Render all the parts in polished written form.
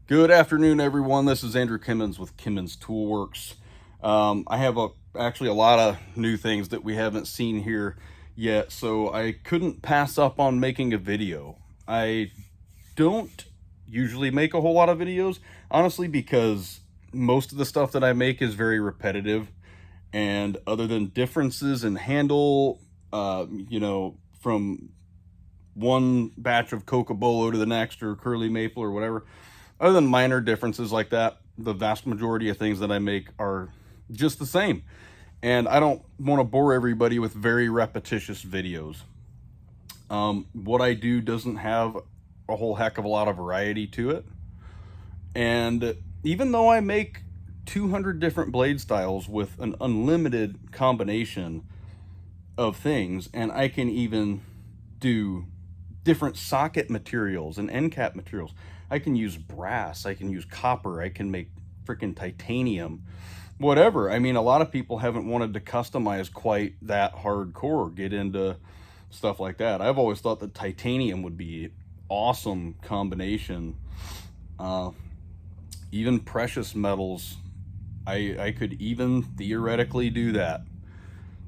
Good afternoon, everyone. This is Andrew Kimmons with Kimmons Toolworks. I have actually a lot of new things that we haven't seen here yet, so I couldn't pass up on making a video. I don't usually make a whole lot of videos, honestly, because most of the stuff that I make is very repetitive, and other than differences in handle, from one batch of Cocobolo to the next, or Curly Maple or whatever, other than minor differences like that, the vast majority of things that I make are just the same. And I don't want to bore everybody with very repetitious videos. What I do doesn't have a whole heck of a lot of variety to it. And even though I make 200 different blade styles with an unlimited combination of things, and I can even do different socket materials and end cap materials. I can use brass, I can use copper, I can make freaking titanium, whatever. I mean, a lot of people haven't wanted to customize quite that hardcore, get into stuff like that. I've always thought that titanium would be awesome combination. Uh, Even precious metals, I could even theoretically do that.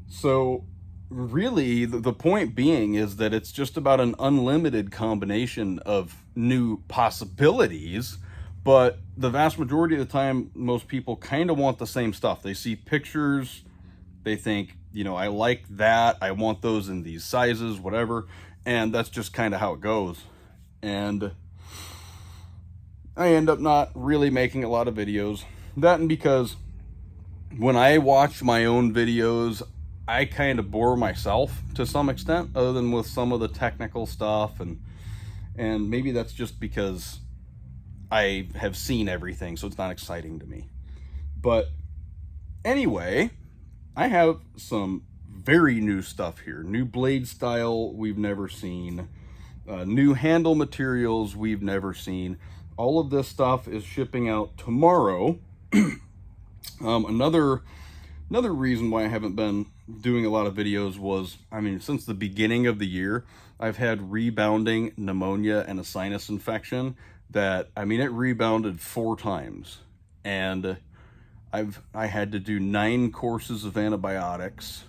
So really the point being is that it's just about an unlimited combination of new possibilities, but the vast majority of the time most people kind of want the same stuff. They see pictures, they think, I like that, I want those in these sizes, whatever, and that's just kind of how it goes. And I end up not really making a lot of videos. That, and because when I watch my own videos, I kind of bore myself to some extent, other than with some of the technical stuff, and maybe that's just because I have seen everything, so it's not exciting to me. But anyway, I have some very new stuff here. New blade style we've never seen, new handle materials we've never seen. All of this stuff is shipping out tomorrow. Another reason why I haven't been doing a lot of videos was, since the beginning of the year, I've had rebounding pneumonia and a sinus infection that, it rebounded 4 times. And I had to do 9 courses of antibiotics,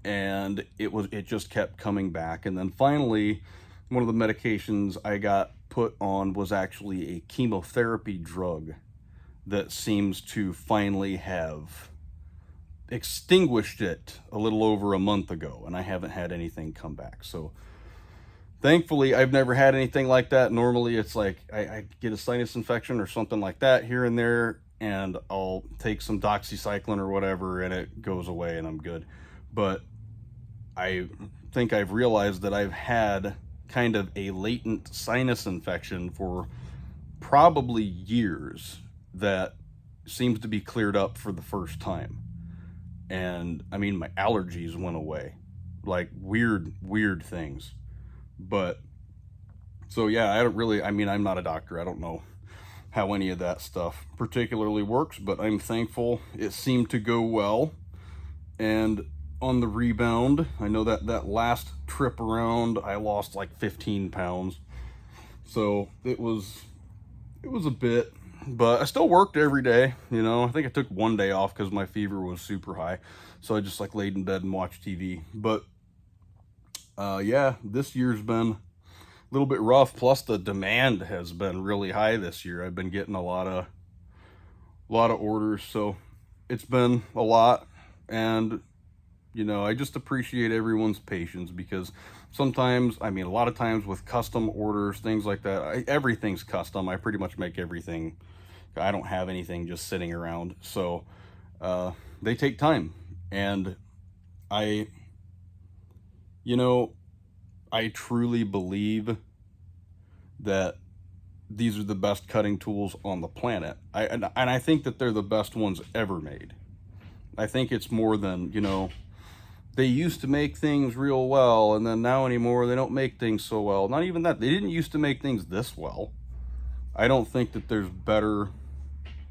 and it just kept coming back. And then finally, one of the medications I got put on was actually a chemotherapy drug that seems to finally have extinguished it a little over a month ago, and I haven't had anything come back. So thankfully I've never had anything like that. Normally it's like I get a sinus infection or something like that here and there, and I'll take some doxycycline or whatever and it goes away and I'm good. But I think I've realized that I've had kind of a latent sinus infection for probably years that seems to be cleared up for the first time. And my allergies went away, like weird things. But so yeah, I don't really, I'm not a doctor, I don't know how any of that stuff particularly works, but I'm thankful it seemed to go well. And on the rebound, I know that last trip around I lost like 15 pounds, so it was a bit, but I still worked every day. I think I took one day off because my fever was super high, so I just laid in bed and watched TV. But yeah, this year's been a little bit rough, plus the demand has been really high this year. I've been getting a lot of orders, so it's been a lot. And I just appreciate everyone's patience, because sometimes, a lot of times with custom orders, things like that, everything's custom. I pretty much make everything. I don't have anything just sitting around. So they take time. And I truly believe that these are the best cutting tools on the planet. And I think that they're the best ones ever made. I think it's more than, they used to make things real well, and then now anymore they don't make things so well. Not even that. They didn't used to make things this well. I don't think that there's better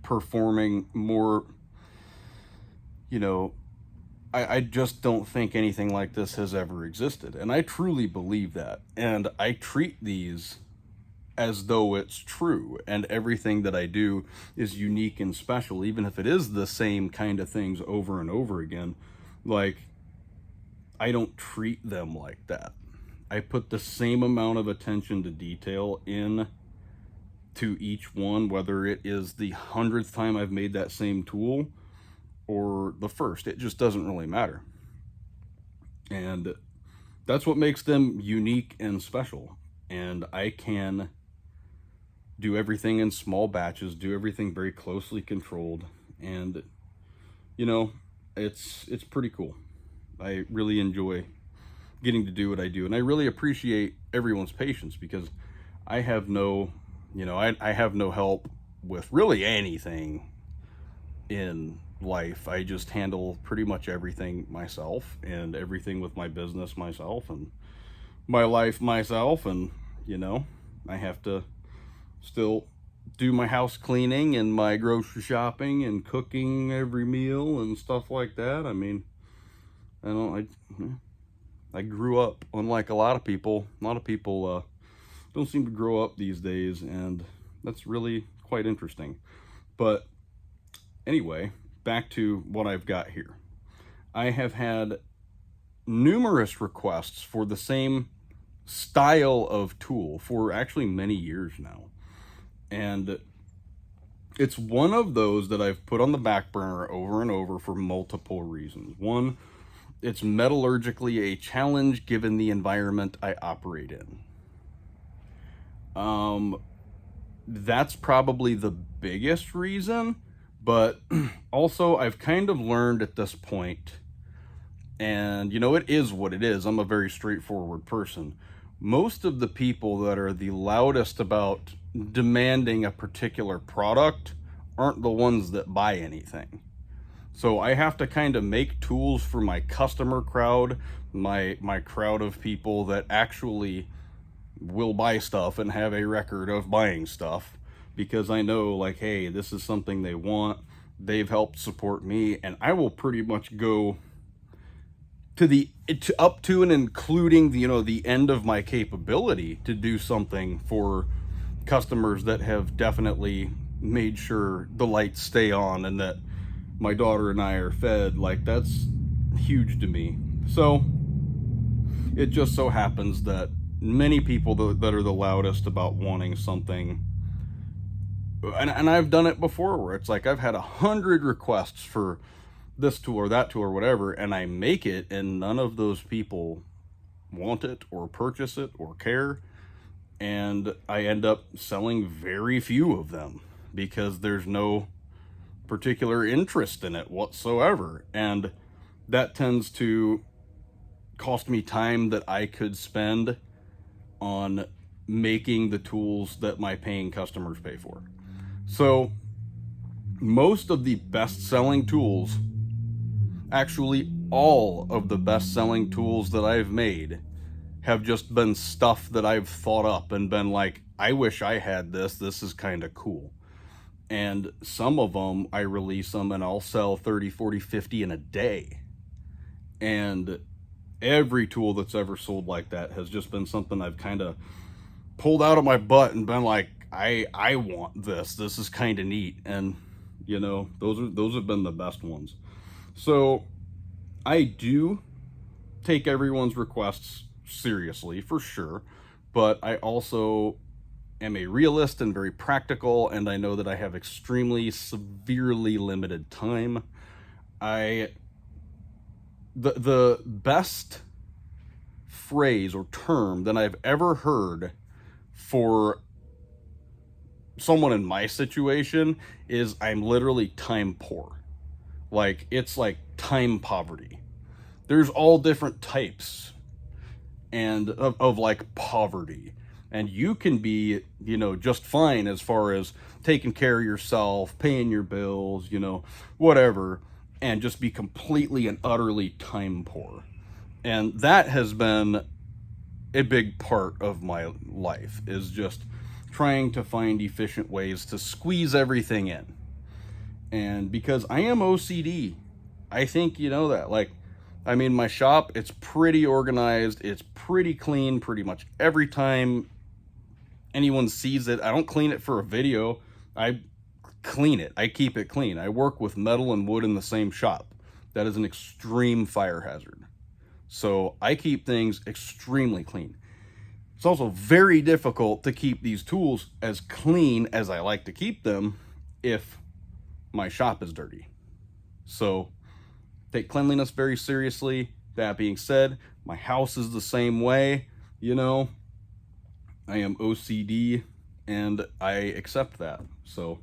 performing, more, I just don't think anything like this has ever existed. And I truly believe that. And I treat these as though it's true, and everything that I do is unique and special, even if it is the same kind of things over and over again. Like, I don't treat them like that. I put the same amount of attention to detail in to each one, whether it is the 100th time I've made that same tool or the first. It just doesn't really matter. And that's what makes them unique and special. And I can do everything in small batches, do everything very closely controlled, and you know, it's pretty cool. I really enjoy getting to do what I do, and I really appreciate everyone's patience, because I have no, I have no help with really anything in life. I just handle pretty much everything myself, and everything with my business myself, and my life myself, and I have to still do my house cleaning and my grocery shopping and cooking every meal and stuff like that. I mean, I grew up, unlike a lot of people. A lot of people don't seem to grow up these days, and that's really quite interesting. But anyway, back to what I've got here. I have had numerous requests for the same style of tool for actually many years now. And it's one of those that I've put on the back burner over and over for multiple reasons. One, it's metallurgically a challenge given the environment I operate in. That's probably the biggest reason, but also I've kind of learned at this point, and it is what it is. I'm a very straightforward person. Most of the people that are the loudest about demanding a particular product aren't the ones that buy anything. So I have to kind of make tools for my customer crowd, my crowd of people that actually will buy stuff and have a record of buying stuff, because I know, like, hey, this is something they want. They've helped support me, and I will pretty much go to up to and including the end of my capability to do something for customers that have definitely made sure the lights stay on and that my daughter and I are fed. Like, that's huge to me. So it just so happens that many people that are the loudest about wanting something, and I've done it before, where it's like I've had 100 requests for this tool or that tool or whatever, and I make it, and none of those people want it or purchase it or care, and I end up selling very few of them because there's no particular interest in it whatsoever. And that tends to cost me time that I could spend on making the tools that my paying customers pay for. So most of the best-selling tools, actually all of the best-selling tools that I've made, have just been stuff that I've thought up and been like, I wish I had this. This is kind of cool. And some of them, I release them and I'll sell 30, 40, 50 in a day. And every tool that's ever sold like that has just been something I've kind of pulled out of my butt and been like, I want this. This is kind of neat. And those have been the best ones. So I do take everyone's requests seriously, for sure, but I also am a realist and very practical, and I know that I have extremely severely limited time. The best phrase or term that I've ever heard for someone in my situation is, I'm literally time poor. Like, it's like time poverty. There's all different types and of like poverty, and you can be just fine as far as taking care of yourself, paying your bills, whatever, and just be completely and utterly time poor. And that has been a big part of my life, is just trying to find efficient ways to squeeze everything in. And because I am OCD, I think that, like, I mean, my shop, it's pretty organized, it's pretty clean pretty much every time anyone sees it. I don't clean it for a video. I clean it. I keep it clean. I work with metal and wood in the same shop. That is an extreme fire hazard. So I keep things extremely clean. It's also very difficult to keep these tools as clean as I like to keep them if my shop is dirty. So take cleanliness very seriously. That being said, my house is the same way. You know, I am OCD and I accept that. So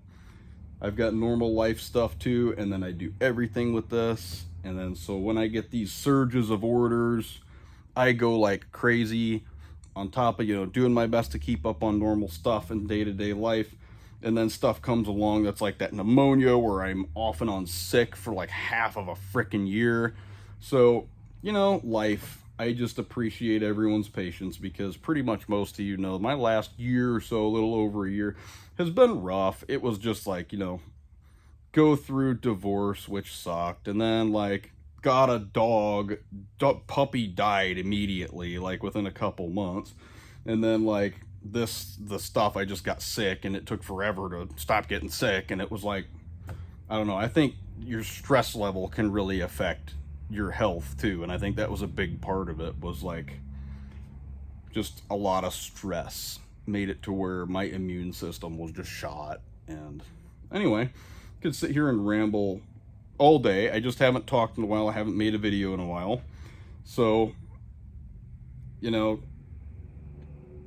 I've got normal life stuff too, and then I do everything with this. And then so when I get these surges of orders, I go like crazy on top of, you know, doing my best to keep up on normal stuff in day-to-day life. And then stuff comes along that's like that pneumonia where I'm off and on sick for like half of a freaking year. So, you know, life. I just appreciate everyone's patience because pretty much most of you know my last year or so, a little over a year, has been rough. It was just like, you know, go through divorce, which sucked, and then like got a dog, puppy died immediately, like within a couple months, and then like the stuff, I just got sick and it took forever to stop getting sick. And it was like, I don't know, I think your stress level can really affect your health too, and I think that was a big part of it, was like just a lot of stress made it to where my immune system was just shot. And anyway, could sit here and ramble all day. I just haven't talked in a while. I haven't made a video in a while. So, you know,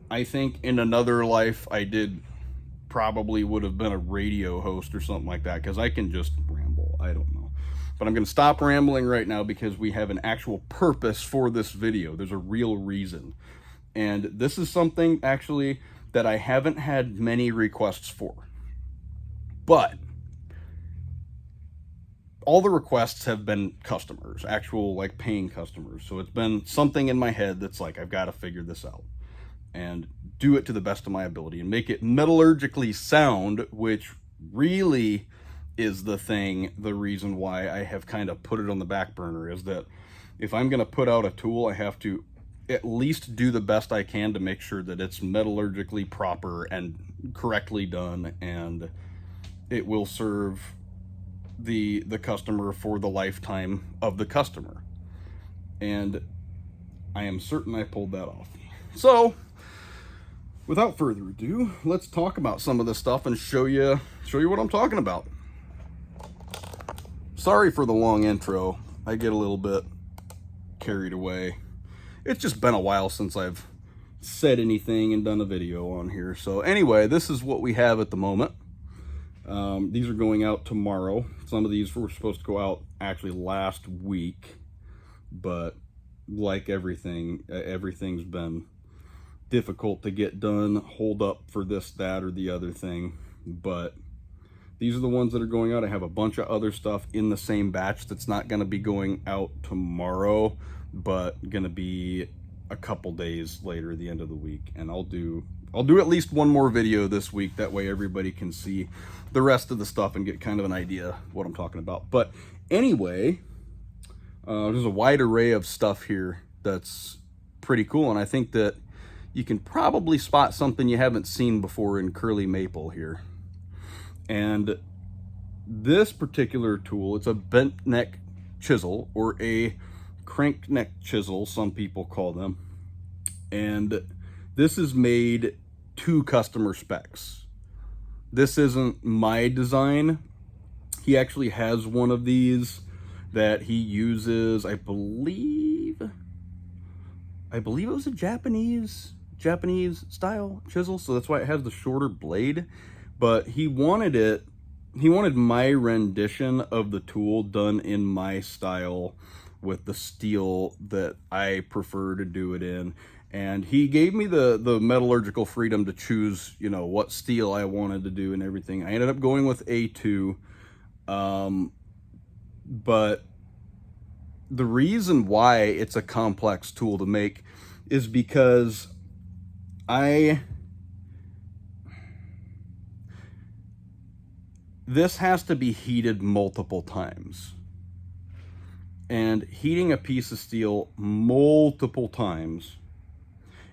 I think in another life I probably would have been a radio host or something like that, because I can just ramble. I don't know. But I'm going to stop rambling right now because we have an actual purpose for this video. There's a real reason. And this is something actually that I haven't had many requests for. But all the requests have been customers, actual like paying customers. So it's been something in my head that's like, I've got to figure this out and do it to the best of my ability and make it metallurgically sound, which really is the reason why I have kind of put it on the back burner, is that if I'm going to put out a tool, I have to at least do the best I can to make sure that it's metallurgically proper and correctly done, and it will serve the customer for the lifetime of the customer. And I am certain I pulled that off. So without further ado, let's talk about some of this stuff and show you what I'm talking about. Sorry for the long intro. I get a little bit carried away. It's just been a while since I've said anything and done a video on here. So anyway, this is what we have at the moment. These are going out tomorrow. Some of these were supposed to go out actually last week, but like everything, everything's been difficult to get done, hold up for this, that, or the other thing. But these are the ones that are going out. I have a bunch of other stuff in the same batch that's not going to be going out tomorrow, but going to be a couple days later, the end of the week. And I'll do at least one more video this week. That way everybody can see the rest of the stuff and get kind of an idea of what I'm talking about. But anyway, there's a wide array of stuff here that's pretty cool. And I think that you can probably spot something you haven't seen before in curly maple here. And this particular tool, it's a bent neck chisel, or a crank neck chisel, some people call them. And this is made to customer specs. This isn't my design. He actually has one of these that he uses, I believe it was a Japanese style chisel, so that's why it has the shorter blade. But he wanted my rendition of the tool done in my style with the steel that I prefer to do it in. And he gave me the metallurgical freedom to choose, you know, what steel I wanted to do and everything. I ended up going with A2. But the reason why it's a complex tool to make is because this has to be heated multiple times. And heating a piece of steel multiple times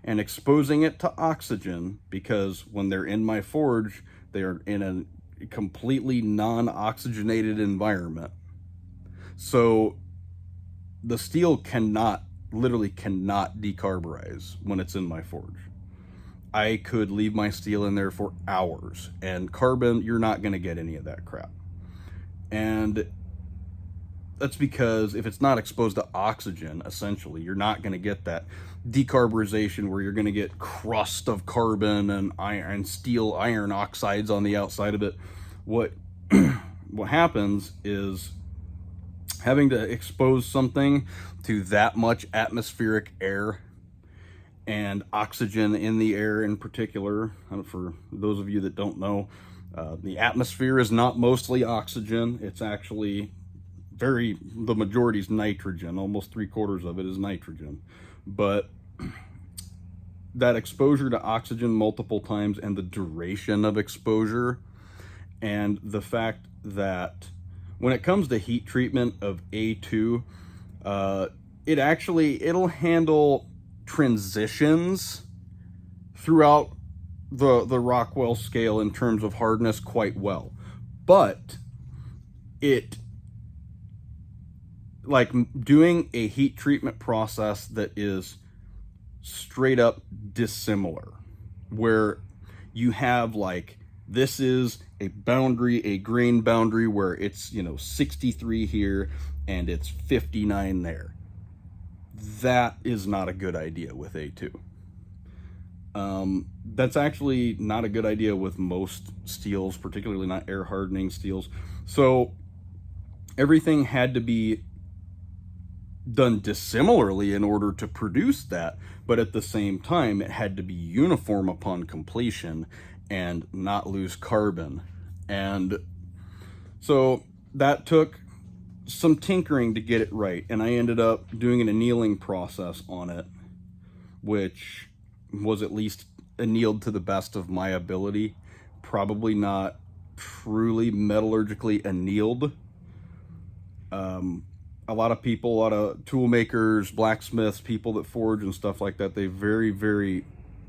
and exposing it to oxygen, because when they're in my forge, they are in a completely non-oxygenated environment. So the steel literally cannot decarburize when it's in my forge. I could leave my steel in there for hours, and carbon, you're not going to get any of that crap. And that's because if it's not exposed to oxygen, essentially, you're not going to get that decarburization where you're going to get crust of carbon and iron oxides on the outside of it. What what happens is, having to expose something to that much atmospheric air and oxygen in the air in particular, for those of you that don't know, the atmosphere is not mostly oxygen. It's actually the majority is nitrogen. Almost 3/4 of it is nitrogen. But that exposure to oxygen multiple times, and the duration of exposure, and the fact that when it comes to heat treatment of A2, it'll handle transitions throughout the Rockwell scale in terms of hardness quite well. But like doing a heat treatment process that is straight up dissimilar, where you have like, this is a grain boundary where it's 63 here and it's 59 there. That is not a good idea with A2. That's actually not a good idea with most steels, particularly not air hardening steels. So everything had to be done dissimilarly in order to produce that, but at the same time it had to be uniform upon completion and not lose carbon. And so that took some tinkering to get it right, and I ended up doing an annealing process on it, which was at least annealed to the best of my ability. Probably not truly metallurgically annealed. A lot of people, a lot of tool makers, blacksmiths, people that forge and stuff like that, they very, very,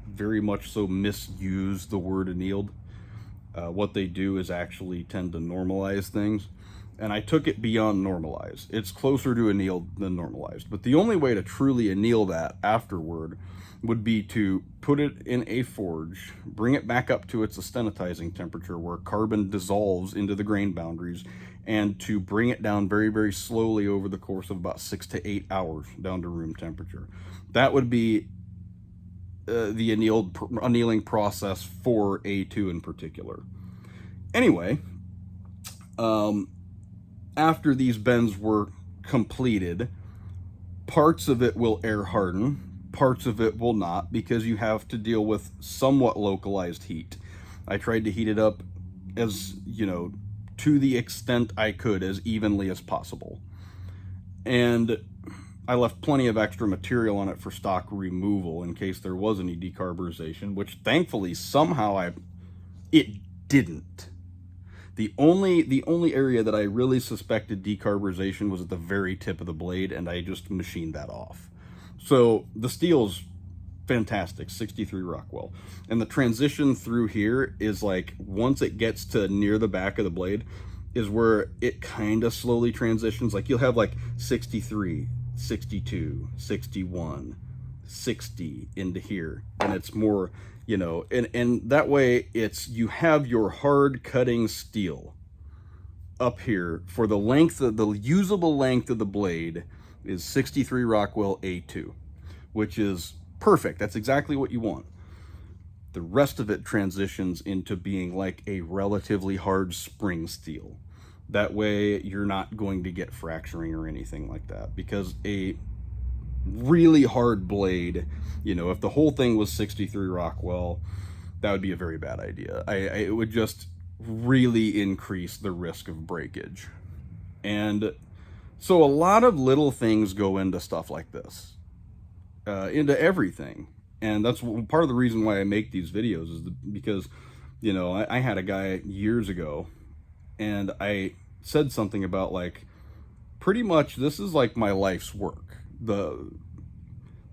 very much so misuse the word annealed. What they do is actually tend to normalize things. And I took it beyond normalized. It's closer to annealed than normalized. But the only way to truly anneal that afterward would be to put it in a forge, bring it back up to its austenitising temperature where carbon dissolves into the grain boundaries, and to bring it down very, very slowly over the course of about 6 to 8 hours down to room temperature. That would be the annealing process for A2 in particular. Anyway, after these bends were completed, parts of it will air harden, parts of it will not, because you have to deal with somewhat localized heat. I tried to heat it up as, to the extent I could, as evenly as possible. And I left plenty of extra material on it for stock removal in case there was any decarburization, which thankfully somehow it didn't. The only area that I really suspected decarburization was at the very tip of the blade, and I just machined that off. So the steel's fantastic, 63 Rockwell. And the transition through here is like, once it gets to near the back of the blade is where it kind of slowly transitions. Like you'll have like 63, 62, 61, 60 into here. And it's more, and that way you have your hard cutting steel up here for the usable length of the blade is 63 Rockwell A2, which is perfect. That's exactly what you want. The rest of it transitions into being like a relatively hard spring steel. That way you're not going to get fracturing or anything like that, because a really hard blade, if the whole thing was 63 Rockwell, that would be a very bad idea. It would just really increase the risk of breakage. And so a lot of little things go into stuff like this, into everything. And that's part of the reason why I make these videos, is because, I had a guy years ago, and I said something about like, pretty much this is like my life's work. The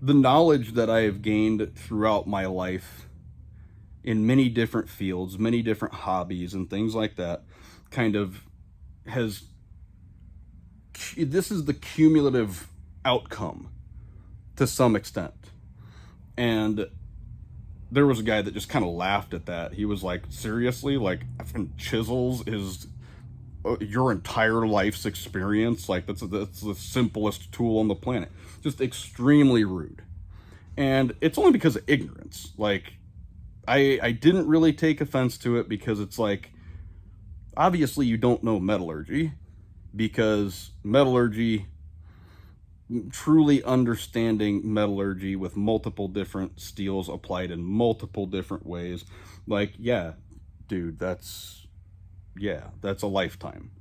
the knowledge that I have gained throughout my life in many different fields, many different hobbies and things like that, kind of has, this is the cumulative outcome to some extent. And there was a guy that just kind of laughed at that. He was like, seriously? Like, Chisels is your entire life's experience? Like, that's the simplest tool on the planet. Just extremely rude. And it's only because of ignorance. Like, I didn't really take offense to it, because it's like, obviously you don't know metallurgy, because metallurgy, truly understanding metallurgy with multiple different steels applied in multiple different ways, like, yeah, dude, that's a lifetime.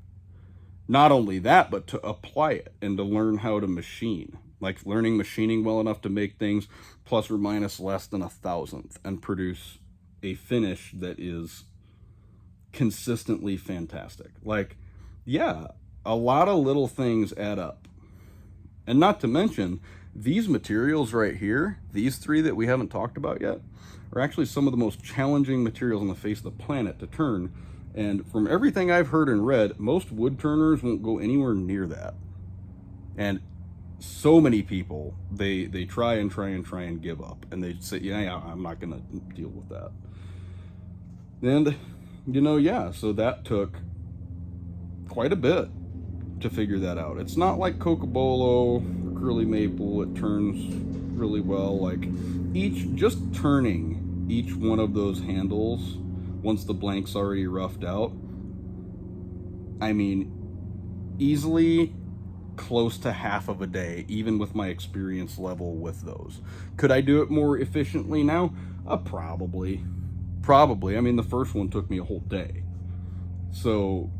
Not only that, but to apply it and to learn how to machine, like learning machining well enough to make things plus or minus less than 1,000th and produce a finish that is consistently fantastic. Like, yeah, a lot of little things add up. And not to mention, these materials right here, these three that we haven't talked about yet, are actually some of the most challenging materials on the face of the planet to turn. And from everything I've heard and read, most wood turners won't go anywhere near that. And so many people, they try and give up. And they say, yeah, I'm not going to deal with that. And, yeah, so that took quite a bit to figure that out. It's not like Cocobolo or Curly Maple. It turns really well. Like, just turning each one of those handles once the blank's already roughed out, I mean, easily close to half of a day, even with my experience level with those. Could I do it more efficiently now? Probably. I mean, the first one took me a whole day. So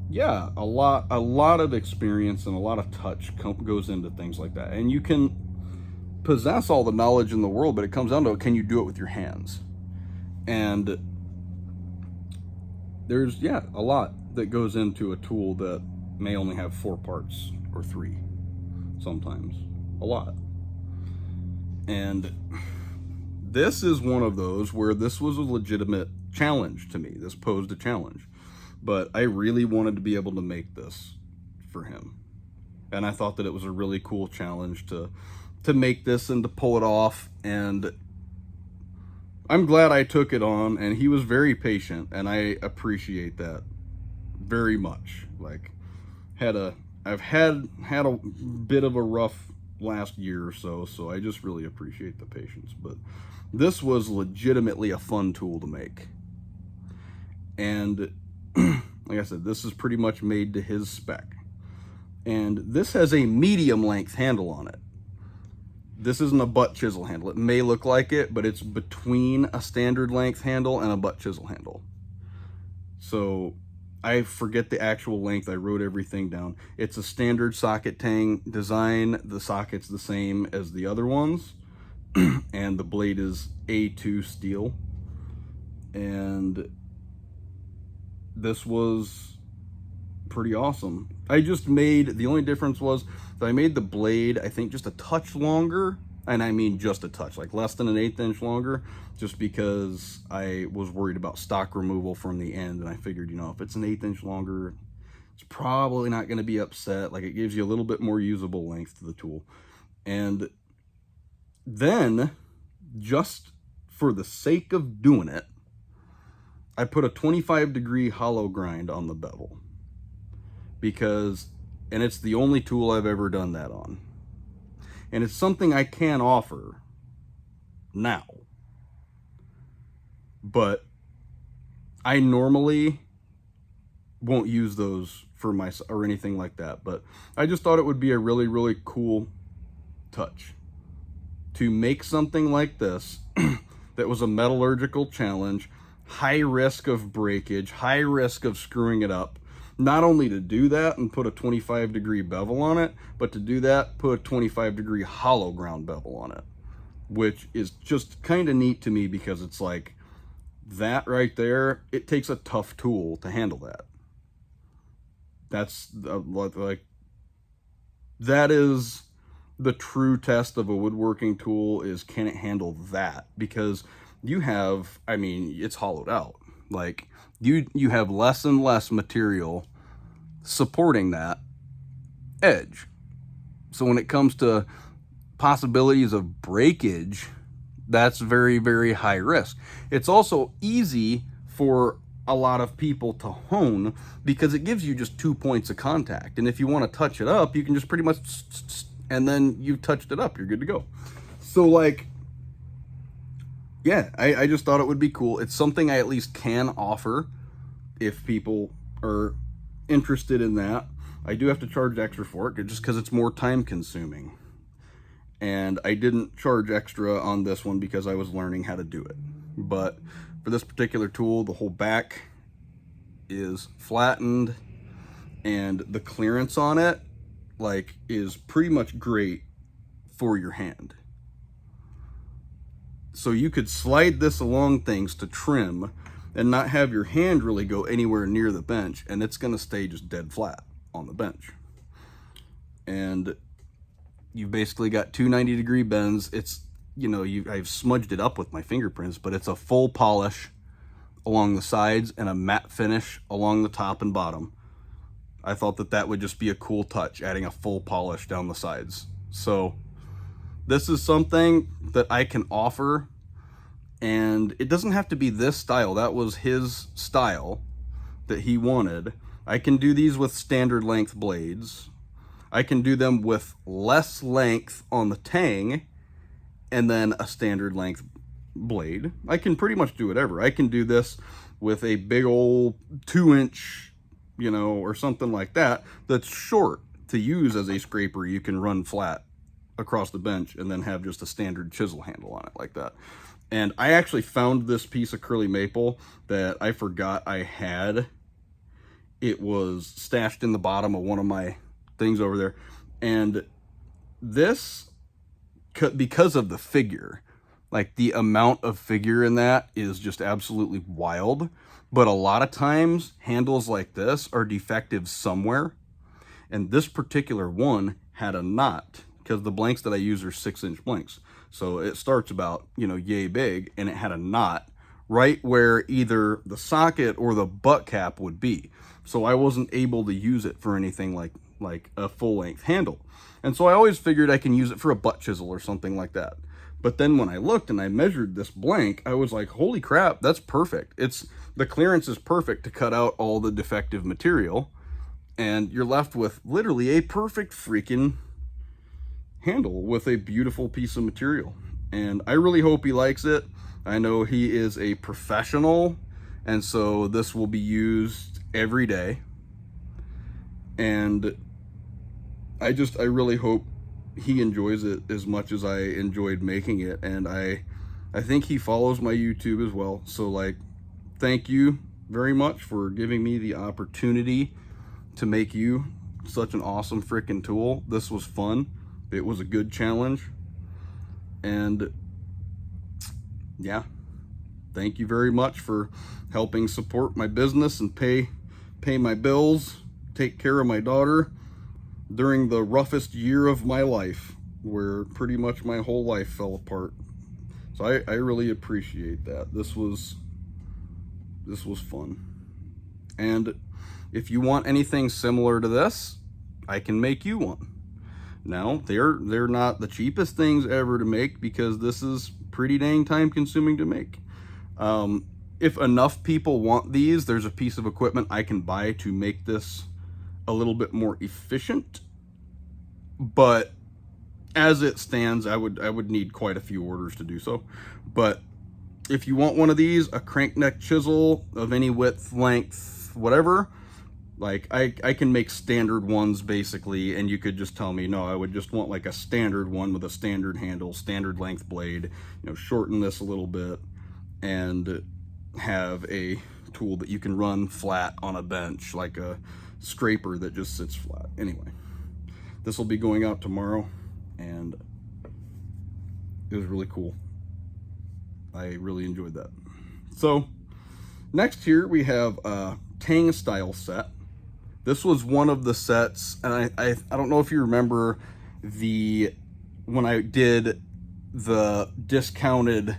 yeah, a lot of experience and a lot of touch goes into things like that. And you can possess all the knowledge in the world, but it comes down to, can you do it with your hands? And there's, a lot that goes into a tool that may only have 4 parts or 3, sometimes a lot. And this is one of those where this was a legitimate challenge to me. This posed a challenge. But I really wanted to be able to make this for him. And I thought that it was a really cool challenge to make this and to pull it off. And I'm glad I took it on, and he was very patient, and I appreciate that very much. Like, I've had a bit of a rough last year or so I just really appreciate the patience. But this was legitimately a fun tool to make. And like I said, this is pretty much made to his spec. And this has a medium length handle on it. This isn't a butt chisel handle. It may look like it, but it's between a standard length handle and a butt chisel handle. So I forget the actual length. I wrote everything down. It's a standard socket tang design. The socket's the same as the other ones. And the blade is A2 steel. And this was pretty awesome. The only difference was that I made the blade, I think, just a touch longer. And I mean just a touch, like less than an 1/8 inch longer, just because I was worried about stock removal from the end. And I figured, if it's an 1/8 inch longer, it's probably not going to be upset. Like, it gives you a little bit more usable length to the tool. And then, just for the sake of doing it, I put a 25-degree hollow grind on the bevel, and it's the only tool I've ever done that on. And it's something I can offer now, but I normally won't use those for myself or anything like that. But I just thought it would be a really, really cool touch to make something like this that was a metallurgical challenge, high risk of breakage, high risk of screwing it up. Not only to do that and put a 25-degree bevel on it, but to do that, put a 25-degree hollow ground bevel on it, which is just kind of neat to me, because it's like, that right there, it takes a tough tool to handle that. That's like, that is the true test of a woodworking tool is, can it handle that? Because you have, I mean, it's hollowed out. Like you have less and less material supporting that edge. So when it comes to possibilities of breakage, that's very, very high risk. It's also easy for a lot of people to hone because it gives you just 2 points of contact. And if you want to touch it up, you can just pretty much, and then you've touched it up, you're good to go. So like, yeah, I just thought it would be cool. It's something I at least can offer if people are interested in that. I do have to charge extra for it just because it's more time consuming. And I didn't charge extra on this one because I was learning how to do it. But for this particular tool, the whole back is flattened and the clearance on it like is pretty much great for your hand. So you could slide this along things to trim and not have your hand really go anywhere near the bench, and it's going to stay just dead flat on the bench. And you've basically got two 90-degree bends. It's, you know, I've smudged it up with my fingerprints, but it's a full polish along the sides and a matte finish along the top and bottom. I thought that that would just be a cool touch, adding a full polish down the sides. So this is something that I can offer, and it doesn't have to be this style. That was his style that he wanted. I can do these with standard length blades. I can do them with less length on the tang and then a standard length blade. I can pretty much do whatever. I can do this with a big old 2-inch, you know, or something like that, that's short to use as a scraper. You can run flat across the bench and then have just a standard chisel handle on it like that. And I actually found this piece of curly maple that I forgot I had. It was stashed in the bottom of one of my things over there. And this, because of the figure, like the amount of figure in that is just absolutely wild. But a lot of times handles like this are defective somewhere. And this particular one had a knot because the blanks that I use are 6-inch blanks. So it starts about, you know, yay big, and it had a knot right where either the socket or the butt cap would be. So I wasn't able to use it for anything like a full-length handle. And so I always figured I can use it for a butt chisel or something like that. But then when I looked and I measured this blank, I was like, holy crap, that's perfect. The clearance is perfect to cut out all the defective material, and you're left with literally a perfect freaking handle with a beautiful piece of material. And I really hope he likes it. I know he is a professional, and so this will be used every day. And I really hope he enjoys it as much as I enjoyed making it. And I think he follows my YouTube as well. So like, thank you very much for giving me the opportunity to make you such an awesome freaking tool. This was fun. It was a good challenge. And yeah, thank you very much for helping support my business and pay my bills, take care of my daughter during the roughest year of my life, where pretty much my whole life fell apart. So I really appreciate that. This was fun. And if you want anything similar to this, I can make you one. Now, they're not the cheapest things ever to make, because this is pretty dang time consuming to make. If enough people want these, there's a piece of equipment I can buy to make this a little bit more efficient. But as it stands, I would need quite a few orders to do so. But if you want one of these, a crank neck chisel of any width, length, whatever, like I can make standard ones basically, and you could just tell me, no, I would just want like a standard one with a standard handle, standard length blade, you know, shorten this a little bit and have a tool that you can run flat on a bench, like a scraper that just sits flat. Anyway, this will be going out tomorrow, and it was really cool. I really enjoyed that. So next here we have a Tang style set. This was one of the sets, and I don't know if you remember the when I did the discounted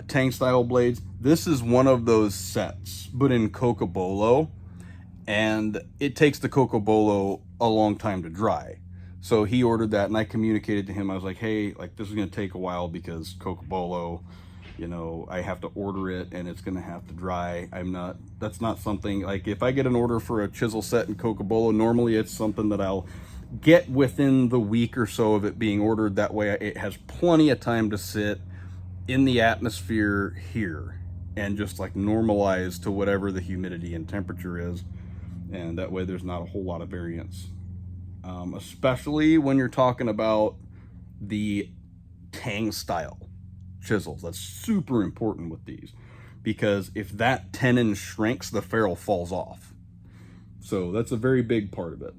Tang style blades, this is one of those sets, but in Cocobolo, and it takes the Cocobolo a long time to dry. So he ordered that, and I communicated to him. I was like, hey, like, this is going to take a while because Cocobolo, you know, I have to order it and it's going to have to dry. That's not something, like, if I get an order for a chisel set in Cocobolo, normally it's something that I'll get within the week or so of it being ordered. That way it has plenty of time to sit in the atmosphere here and just like normalize to whatever the humidity and temperature is. And that way there's not a whole lot of variance. Especially when you're talking about the Tang style chisels. That's super important with these, because if that tenon shrinks, the ferrule falls off. So that's a very big part of it.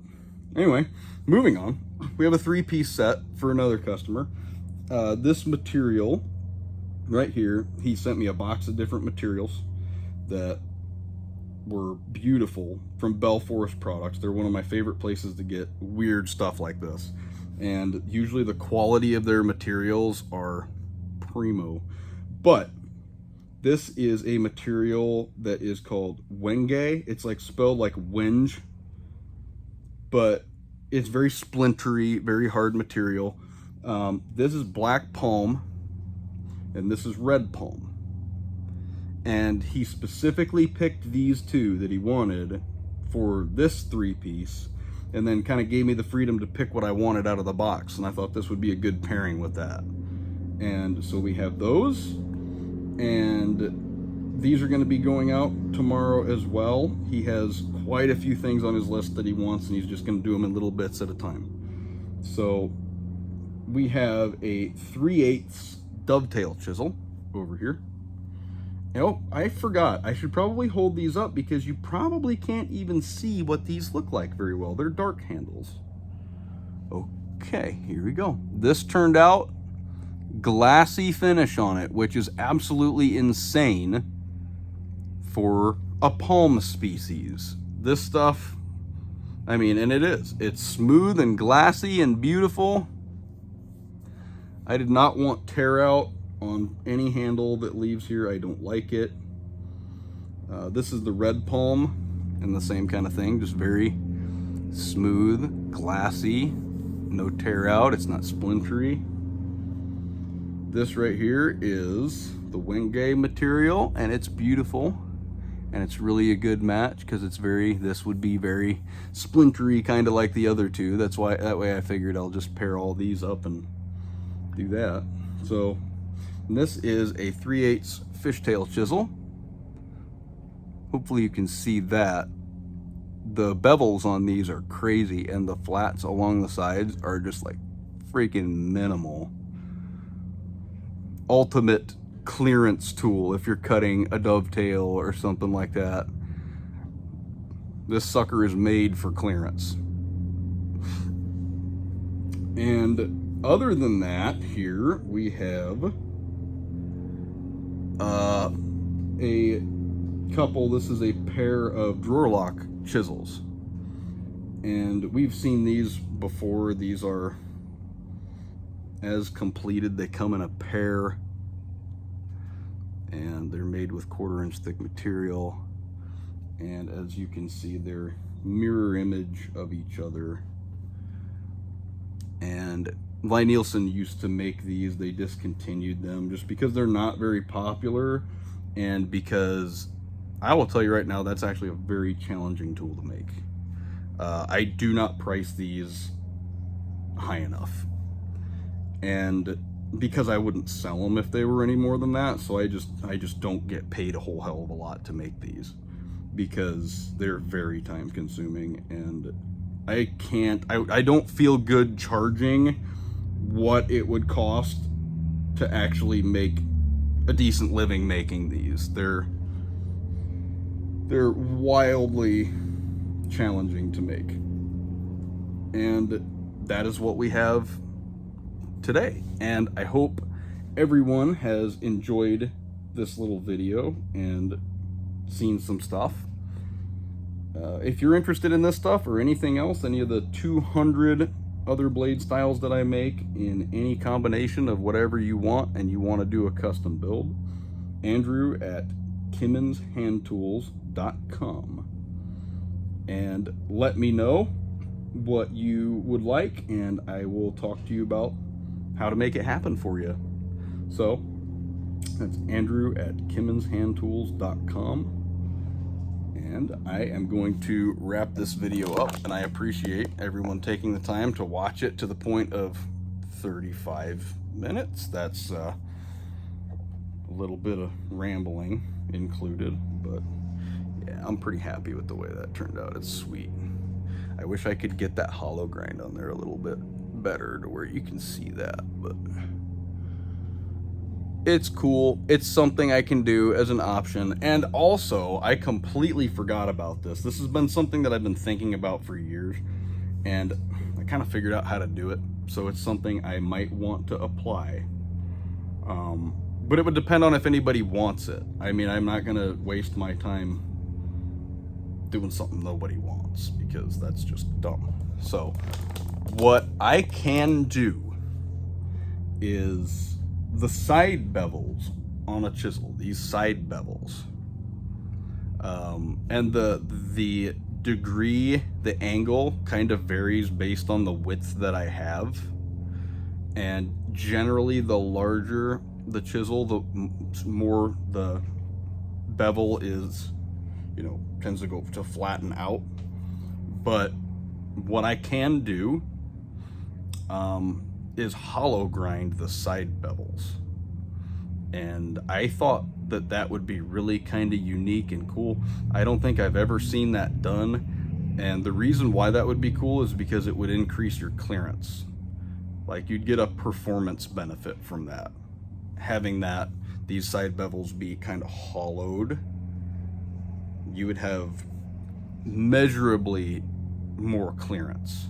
Anyway, moving on. We have a 3-piece set for another customer. This material right here, he sent me a box of different materials that were beautiful from Bell Forest Products. They're one of my favorite places to get weird stuff like this. And usually the quality of their materials are primo. But this is a material that is called Wenge. It's like spelled like wenge, but it's very splintery, very hard material. This is black palm, and this is red palm. And he specifically picked these two that he wanted for this 3-piece, and then kind of gave me the freedom to pick what I wanted out of the box. And I thought this would be a good pairing with that. And so we have those, and these are going to be going out tomorrow as well. He has quite a few things on his list that he wants, and he's just going to do them in little bits at a time. So we have a 3/8 dovetail chisel over here. Oh, I forgot. I should probably hold these up because you probably can't even see what these look like very well. They're dark handles. Okay, here we go. This turned out glassy finish on it, which is absolutely insane for a palm species. This stuff, I mean, and it is. It's smooth and glassy and beautiful. I did not want tear out on any handle that leaves here. I don't like it. This is the red palm, and the same kind of thing, just very smooth, glassy, no tear out, it's not splintery. This right here is the Wenge material, and it's beautiful, and it's really a good match because it's this would be very splintery, kind of like the other two. That way I figured I'll just pair all these up and do that. So this is a 3/8 fishtail chisel. Hopefully you can see that. The bevels on these are crazy, and the flats along the sides are just like freaking minimal. Ultimate clearance tool if you're cutting a dovetail or something like that. This sucker is made for clearance. And other than that, here we have a couple. This is a pair of drawer lock chisels, and we've seen these before. These are as completed. They come in a pair, and they're made with 1/4 inch thick material, and as you can see, they're mirror image of each other. And Lie-Nielsen used to make these. They discontinued them just because they're not very popular, and because I will tell you right now, that's actually a very challenging tool to make. I do not price these high enough, and because I wouldn't sell them if they were any more than that, so I just don't get paid a whole hell of a lot to make these because they're very time consuming, and I don't feel good charging what it would cost to actually make a decent living making these. They're wildly challenging to make, and that is what we have today. And I hope everyone has enjoyed this little video and seen some stuff. If you're interested in this stuff or anything else, any of the 200 other blade styles that I make in any combination of whatever you want and you want to do a custom build, Andrew at kimmonshandtools.com, and let me know what you would like, and I will talk to you about how to make it happen for you. So that's Andrew at kimmonshandtools.com. And I am going to wrap this video up, and I appreciate everyone taking the time to watch it to the point of 35 minutes. That's a little bit of rambling included, but yeah, I'm pretty happy with the way that turned out. It's sweet. I wish I could get that hollow grind on there a little bit better to where you can see that, but it's cool. It's something I can do as an option. And also, I completely forgot about this. This has been something that I've been thinking about for years, and I kind of figured out how to do it. So it's something I might want to apply. But it would depend on if anybody wants it. I mean, I'm not gonna waste my time doing something nobody wants, because that's just dumb. So what I can do is the side bevels on a chisel, these side bevels, and the degree, the angle kind of varies based on the width that I have, and generally the larger the chisel, the more the bevel is, you know, tends to go to flatten out. But what I can do is hollow grind the side bevels, and I thought that that would be really kind of unique and cool. I don't think I've ever seen that done, and the reason why that would be cool is because it would increase your clearance. Like, you'd get a performance benefit from that, having that these side bevels be kind of hollowed. You would have measurably more clearance.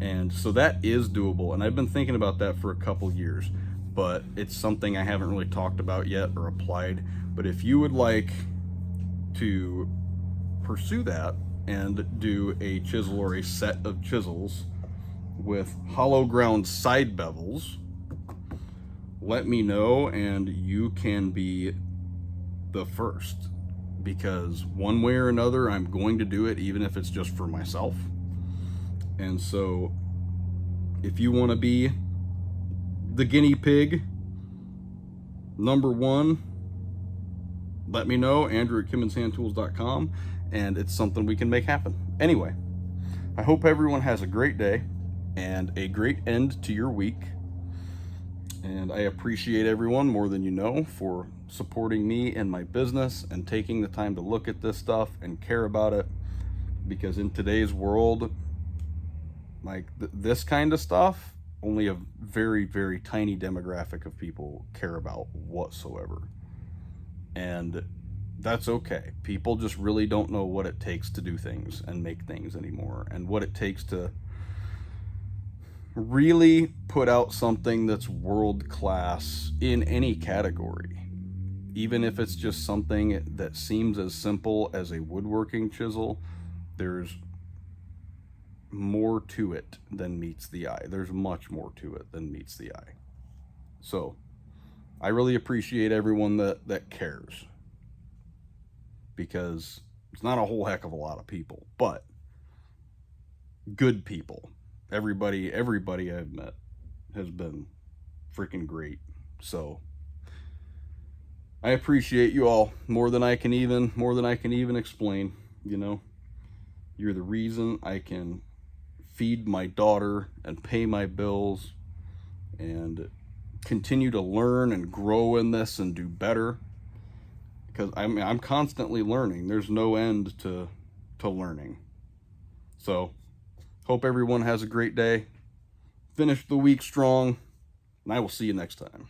And so that is doable, and I've been thinking about that for a couple years, but it's something I haven't really talked about yet or applied. But if you would like to pursue that and do a chisel or a set of chisels with hollow ground side bevels, let me know, and you can be the first, because one way or another I'm going to do it, even if it's just for myself. And so if you want to be the guinea pig #1, let me know, Andrew at kimmonshandtools.com, and it's something we can make happen. Anyway, I hope everyone has a great day and a great end to your week. And I appreciate everyone more than you know for supporting me and my business and taking the time to look at this stuff and care about it, because in today's world, like this kind of stuff, only a very, very tiny demographic of people care about whatsoever. And that's okay. People just really don't know what it takes to do things and make things anymore, and what it takes to really put out something that's world class in any category. Even if it's just something that seems as simple as a woodworking chisel, there's more to it than meets the eye. There's much more to it than meets the eye. So I really appreciate everyone that cares, because it's not a whole heck of a lot of people, but good people. Everybody I've met has been freaking great. So I appreciate you all more than I can even explain. You know, you're the reason I can feed my daughter and pay my bills and continue to learn and grow in this and do better, because I'm constantly learning. There's no end to learning. So hope everyone has a great day. Finish the week strong, and I will see you next time.